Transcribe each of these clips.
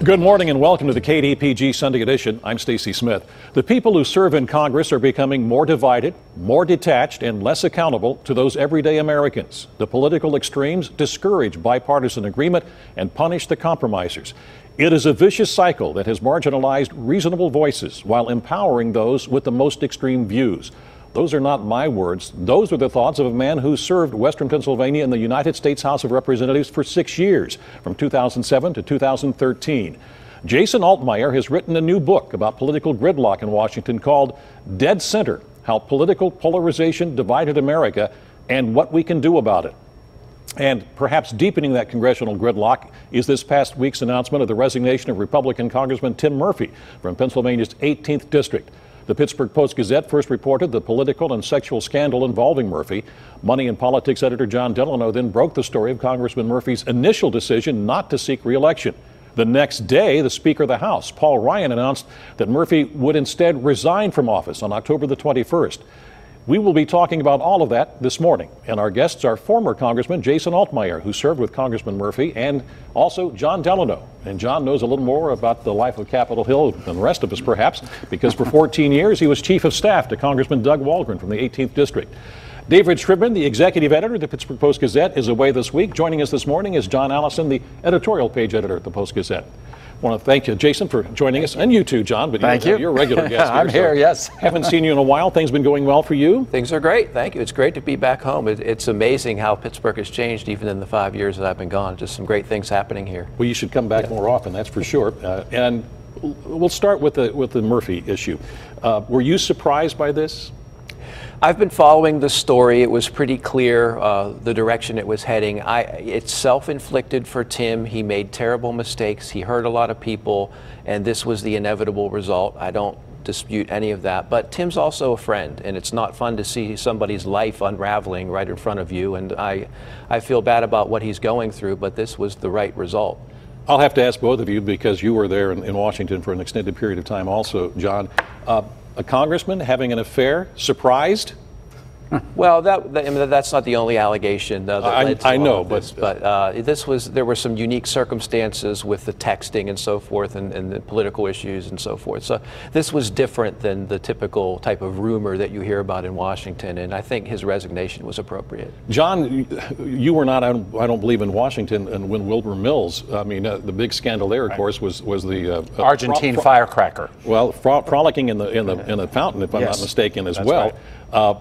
Good morning and welcome to the KDPG Sunday edition. I'm Stacy Smith. The people who serve in Congress are becoming more divided, more detached, and less accountable to those everyday Americans. The political extremes discourage bipartisan agreement and punish the compromisers. It is a vicious cycle that has marginalized reasonable voices while empowering those with the most extreme views. Those are not my words. Those are the thoughts of a man who served Western Pennsylvania in the United States House of Representatives for 6 years, from 2007 to 2013. Jason Altmire has written a new book about political gridlock in Washington called Dead Center: How Political Polarization Divided America and What We Can Do About It. And perhaps deepening that congressional gridlock is this past week's announcement of the resignation of Republican Congressman Tim Murphy from Pennsylvania's 18th District. The Pittsburgh Post-Gazette first reported the political and sexual scandal involving Murphy. Money and Politics editor Jon Delano then broke the story of Congressman Murphy's initial decision not to seek re-election. The next day, the Speaker of the House, Paul Ryan, announced that Murphy would instead resign from office on October the 21st. We will be talking about all of that this morning, and our guests are former Congressman Jason Altmire, who served with Congressman Murphy, and also Jon Delano. And Jon knows a little more about the life of Capitol Hill than the rest of us, perhaps, because for 14 years he was Chief of Staff to Congressman Doug Walgren from the 18th District. David Shribman, the executive editor of the Pittsburgh Post-Gazette, is away this week. Joining us this morning is John Allison, the editorial page editor at the Post-Gazette. I want to thank you, Jason, for joining us, and you too, John. But thank you. You're a regular guest here. I'm here, yes. Haven't seen you in a while. Things been going well for you? Things are great, thank you. It's great to be back home. It's amazing how Pittsburgh has changed even in the 5 years that I've been gone. Just some great things happening here. Well, you should come back more often, that's for sure. And we'll start with the Murphy issue. Were you surprised by this? I've been following the story. It was pretty clear the direction it was heading. It's self-inflicted for Tim. He made terrible mistakes. He hurt a lot of people, and this was the inevitable result. I don't dispute any of that. But Tim's also a friend, and it's not fun to see somebody's life unraveling right in front of you. And I feel bad about what he's going through, but this was the right result. I'll have to ask both of you, because you were there in Washington for an extended period of time also, John. A congressman having an affair, surprised? Well, that's not the only allegation that led to I know, this, but there were some unique circumstances with the texting and so forth, and the political issues and so forth. So this was different than the typical type of rumor that you hear about in Washington, and I think his resignation was appropriate. John, you were not, I don't believe, in Washington, and when Wilbur Mills, I mean, the big scandal there, of course, was the Argentine firecracker. Well, frolicking in the fountain, if I'm not mistaken, as well. Right.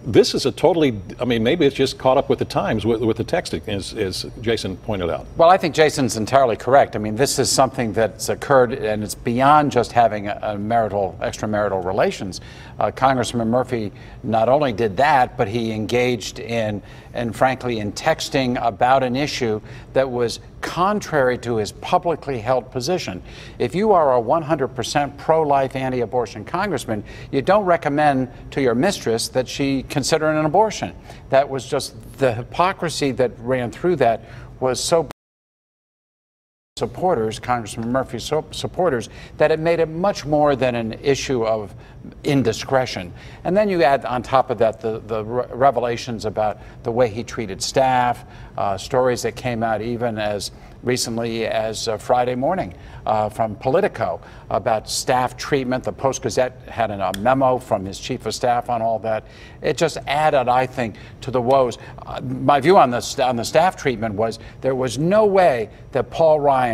This is a totally, I mean, maybe it's just caught up with the times with the texting, as Jason pointed out. Well, I think Jason's entirely correct. I mean, this is something that's occurred, and it's beyond just having extramarital relations. Congressman Murphy not only did that, but he engaged in, and frankly, in texting about an issue that was contrary to his publicly held position. If you are a 100% pro-life, anti-abortion congressman, you don't recommend to your mistress that she consider an abortion. That was just the hypocrisy that ran through that was so supporters, Congressman Murphy's supporters, that it made it much more than an issue of indiscretion. And then you add on top of that the revelations about the way he treated staff, stories that came out even as recently as Friday morning from Politico about staff treatment. The Post-Gazette had a memo from his chief of staff on all that. It just added, I think, to the woes. My view on the staff treatment was there was no way that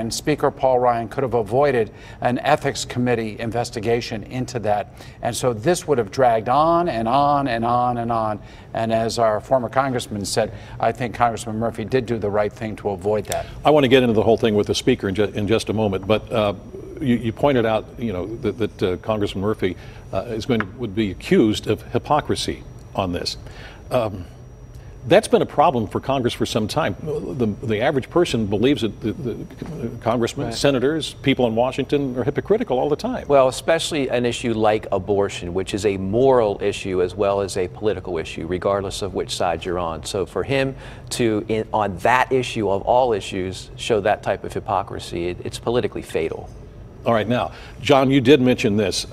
Speaker Paul Ryan could have avoided an ethics committee investigation into that. And so this would have dragged on and on and on and on. And as our former congressman said, I think Congressman Murphy did do the right thing to avoid that. I want to get into the whole thing with the speaker in just a moment, but you pointed out, you know, that Congressman Murphy would be accused of hypocrisy on this. That's been a problem for Congress for some time. The average person believes that the congressmen, right, senators, people in Washington are hypocritical all the time. Well, especially an issue like abortion, which is a moral issue as well as a political issue, regardless of which side you're on. So for him to, on that issue of all issues, show that type of hypocrisy, it's politically fatal. All right, now, John, you did mention this.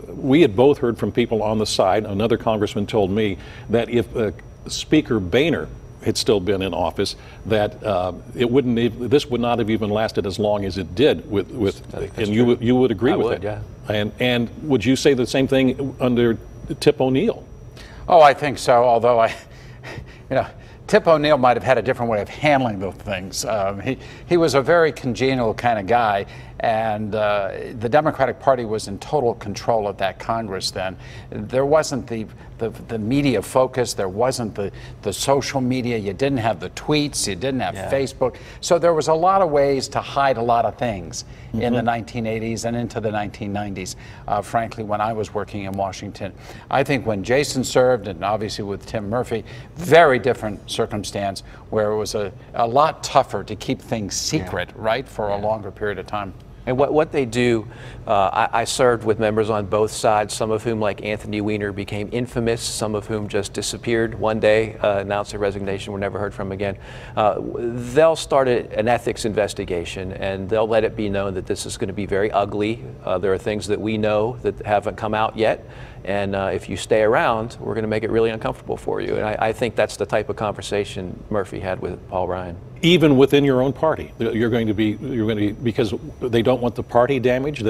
We had both heard from people on the side. Another congressman told me that if Speaker Boehner had still been in office, that this would not have even lasted as long as it did and you would agree with it. Yeah. And would you say the same thing under Tip O'Neill? Oh, I think so, although Tip O'Neill might have had a different way of handling those things. He was a very congenial kind of guy, and the Democratic Party was in total control of that Congress then. There wasn't the media focus, there wasn't the social media, you didn't have the tweets, you didn't have Facebook. So there was a lot of ways to hide a lot of things in the 1980s and into the 1990s, frankly, when I was working in Washington. I think when Jason served, and obviously with Tim Murphy, very different circumstance where it was a lot tougher to keep things secret, right, for a longer period of time. And what they do, I served with members on both sides, some of whom, like Anthony Weiner, became infamous, some of whom just disappeared one day, announced their resignation, were never heard from again. They'll start an ethics investigation, and they'll let it be known that this is going to be very ugly. There are things that we know that haven't come out yet, and if you stay around, we're going to make it really uncomfortable for you. And I think that's the type of conversation Murphy had with Paul Ryan. Even within your own party, you're going to be because they don't want the party damaged.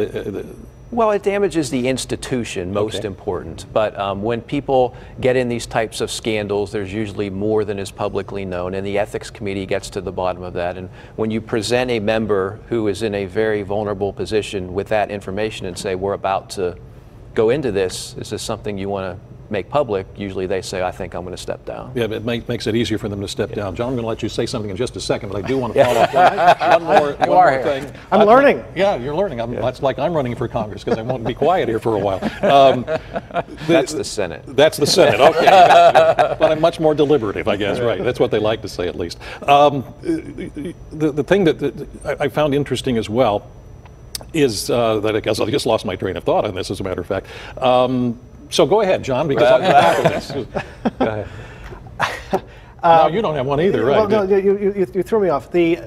Well, it damages the institution, most important. But when people get in these types of scandals, there's usually more than is publicly known, and the ethics committee gets to the bottom of that. And when you present a member who is in a very vulnerable position with that information and say, we're about to go into this, is this something you want to make public? Usually they say, I think I'm going to step down. Yeah, but it makes it easier for them to step down. John, I'm going to let you say something in just a second, but I do want to follow up one more thing. I'm learning. Yeah, you're learning. That's like I'm running for Congress because I want to be quiet here for a while. That's the Senate. That's the Senate, okay. Gotcha. But I'm much more deliberative, I guess, right. That's what they like to say, at least. The thing that I found interesting as well is that I just lost my train of thought on this, as a matter of fact. So go ahead, John, because I'll get back to this. Go ahead. No, you don't have one either, right? Well, no, you threw me off. The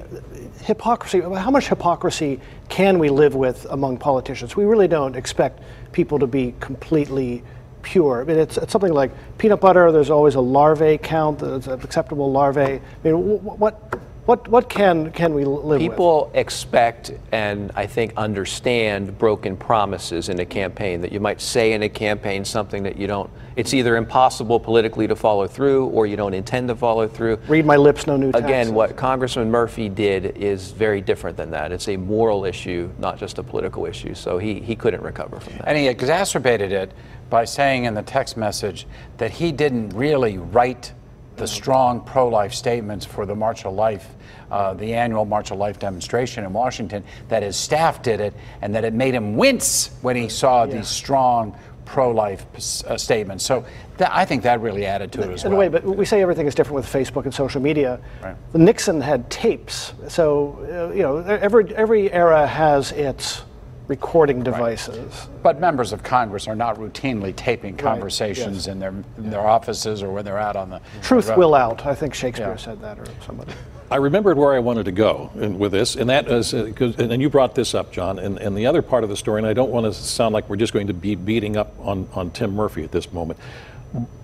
hypocrisy, how much hypocrisy can we live with among politicians? We really don't expect people to be completely pure. I mean, it's something like peanut butter, there's always a larvae count, there's an acceptable larvae. I mean, what can we live with? People expect and I think understand broken promises in a campaign, that you might say in a campaign something that you don't, it's either impossible politically to follow through or you don't intend to follow through. Read my lips, no new taxes. Again, what Congressman Murphy did is very different than that. It's a moral issue, not just a political issue. So he couldn't recover from that. And he exacerbated it by saying in the text message that he didn't really write the strong pro-life statements for the March of Life, the annual March of Life demonstration in Washington, that his staff did it, and that it made him wince when he saw these strong pro-life statements. So I think that really added to it as well. In a way, but we say everything is different with Facebook and social media. Right. Nixon had tapes, so you know, every era has its recording devices. Right. But members of Congress are not routinely taping conversations in their offices or when they're out on the truth will out. I think Shakespeare said that, or somebody. I remembered where I wanted to go with this, and that is, and you brought this up, John, and the other part of the story, and I don't want to sound like we're just going to be beating up on Tim Murphy at this moment,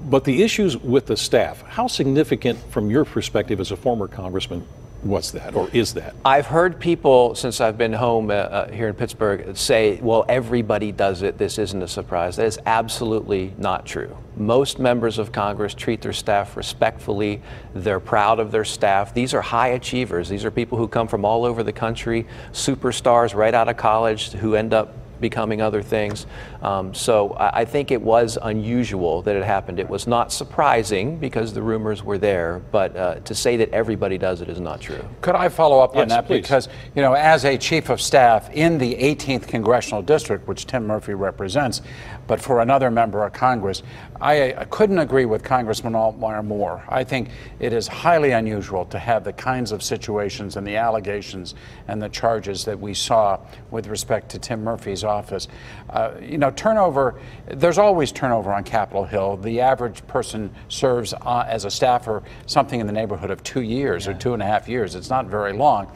but the issues with the staff, how significant from your perspective as a former congressman was that, or is that? I've heard people, since I've been home here in Pittsburgh, say, well, everybody does it, this isn't a surprise. That is absolutely not true. Most members of Congress treat their staff respectfully. They're proud of their staff. These are high achievers. These are people who come from all over the country, superstars right out of college who end up becoming other things. So I think it was unusual that it happened. It was not surprising because the rumors were there, but to say that everybody does it is not true. Could I follow up on that? Please. Because, you know, as a chief of staff in the 18th Congressional District, which Tim Murphy represents, but for another member of Congress, I couldn't agree with Congressman Altmire more. I think it is highly unusual to have the kinds of situations and the allegations and the charges that we saw with respect to Tim Murphy's office. You know, turnover, there's always turnover on Capitol Hill. The average person serves as a staffer something in the neighborhood of 2 years or 2.5 years. It's not very long.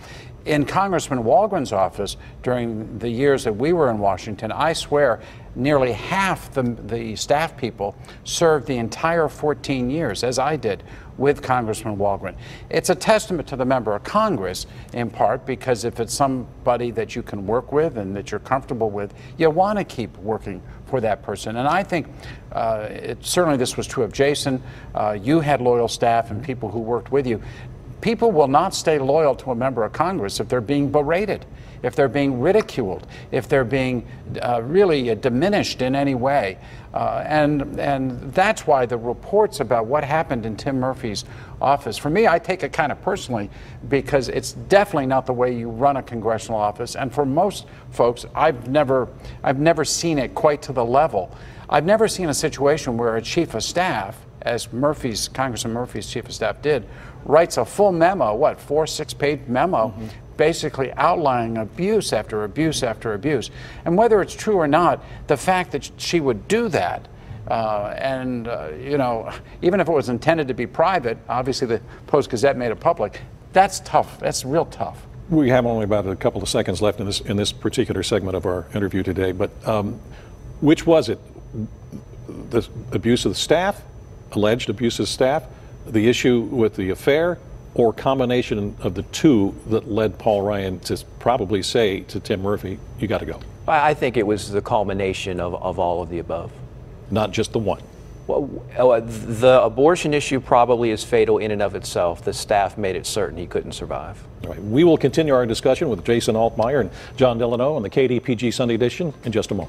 In Congressman Walgren's office, during the years that we were in Washington, I swear nearly half the staff people served the entire 14 years, as I did, with Congressman Walgren. It's a testament to the member of Congress, in part, because if it's somebody that you can work with and that you're comfortable with, you want to keep working for that person. And I think certainly this was true of Jason. You had loyal staff and people who worked with you. People will not stay loyal to a member of Congress if they're being berated, if they're being ridiculed, if they're being really diminished in any way. And that's why the reports about what happened in Tim Murphy's office, for me, I take it kind of personally, because it's definitely not the way you run a congressional office. And for most folks, I've never seen it quite to the level. I've never seen a situation where a chief of staff, as Congressman Murphy's chief of staff did, writes a full memo, what, 4-6 page memo, basically outlining abuse after abuse after abuse. And whether it's true or not, the fact that she would do that, you know, even if it was intended to be private, obviously the Post-Gazette made it public, that's tough. That's real tough. We have only about a couple of seconds left in this particular segment of our interview today, but which was it? The abuse of the staff, alleged abuse of staff, the issue with the affair, or combination of the two that led Paul Ryan to probably say to Tim Murphy, you got to go? I think it was the culmination of all of the above. Not just the one? Well, the abortion issue probably is fatal in and of itself. The staff made it certain he couldn't survive. All right. We will continue our discussion with Jason Altmire and Jon Delano on the KDPG Sunday edition in just a moment.